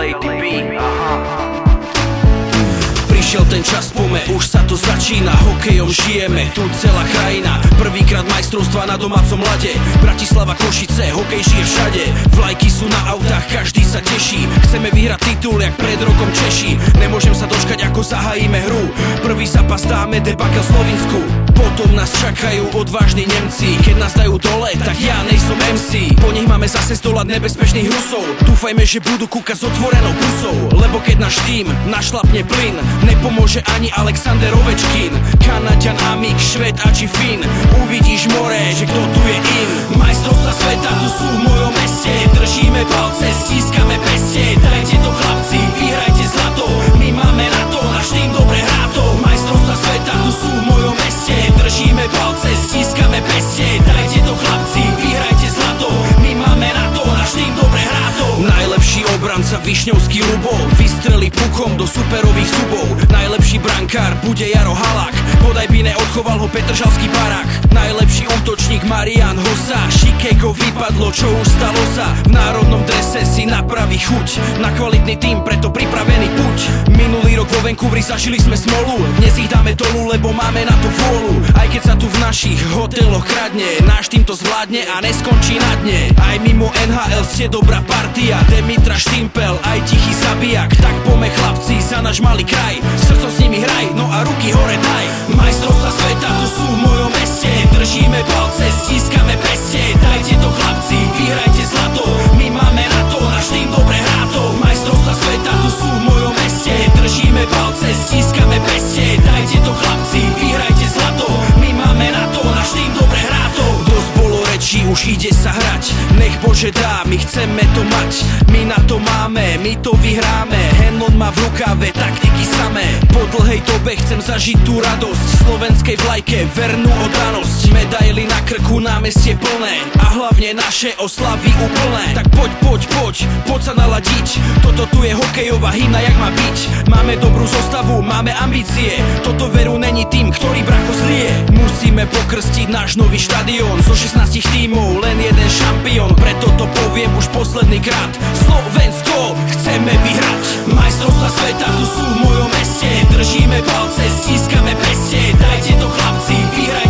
Lady B. Prišiel ten čas, pome, už sa to začína. Hokejom žijeme, tu celá krajina. Prvýkrát majstrovstva na domácom ľade. Bratislava, Košice, hokej žije všade. Vlajky sú na autách, každý sa teší. Chceme vyhrať titul, jak pred rokom Češi. Nemôžem sa dočkať, ako zahájime hru. Prvý zápas dáme, debakel Slovinsku. Potom nás čakajú odvážni Nemci. Keď nás dajú dole, tak ja nejsom MC. Po nich máme zase zdolať nebezpečných Rusov. Dúfajme, že budú kúkať s otvorenou pusou. Lebo keď náš tým našlapne plyn, nepomôže ani Alexander Ovečkin. Kanaďan, Amik, Švéd a či Fín. Uvidíš more, že kto tu je in. Majstrovstvá sveta tu sú v mojom meste. Držíme palce, stískame peste. Dajte to chlapci, vyhrajte zlato. My máme na to, náš tým dobre hrá to. Majstrovstvá sveta tu sú v mojom meste. Držíme palce, stískame peste. Dajte to chlapci, vyhrajte zlato. My máme na to, náš tým dobre hrá to. Najlepší obranca Višňovský Ľubov vystrelí pukom do superových zubov. Najlepší brankár bude Jaro Halák. Bodaj by neodchoval ho Petržalský barák. Najlepší útočník Marián Hossa. Šikego vypadlo, čo už stalo sa. V národnom drese si napraví chuť. Na kvalitný tým, preto pripravený puť. Minulý rok vo Vancouveri zažili sme smolu. Dnes ich dáme dolu, lebo máme na to vôľu. Aj keď sa tu v našich hoteloch kradne, náš tým to zvládne a neskončí na dne. Aj mimo NHL ste dobrá partia. Demitra Štimpel, aj tichý zabijak. Tak pome chlapci za náš malý kraj. Srdcom s nimi hraj, no a ruky hore daj. Majstrovstvá sveta tu sú v mojom meste. Držíme palce, stískame peste. Dajte to chlapci, vyhrajte zlato. My máme na to, náš tým dobre hrá to. Majstrovstvá sveta tu sú v mojom meste. Držíme palce, stískame peste. Dajte to chlapci, vyhrajte zlato. My máme na to, náš tým dobre hrá to. Dosť bolo rečí, už ide sa hrať. Nech Bože dá, my chceme to mať. My na to máme, my to vyhráme. Henlon má v rukave taktiky samé. Po dlhej dobe chcem zažiť tú radosť. Slovenskej vlajke vernú oddanosť. Medaily na krku, námestie plné. A hlavne naše oslavy úplné. Tak poď sa naladiť. Toto tu je hokejová hymna, jak má byť. Máme dobrú zostavu, máme ambície. Toto veru není tým, ktorý bracho zlie. Musíme pokrstiť náš nový štadión. Zo 16 tímov len jeden šampión. Preto to poviem už posledný krát. Slovensko chceme vyhrať. Majstrovstvá sveta tu sú v mojom meste. Držíme palce, stískame peste. Dajte to chlapci, vyhrajte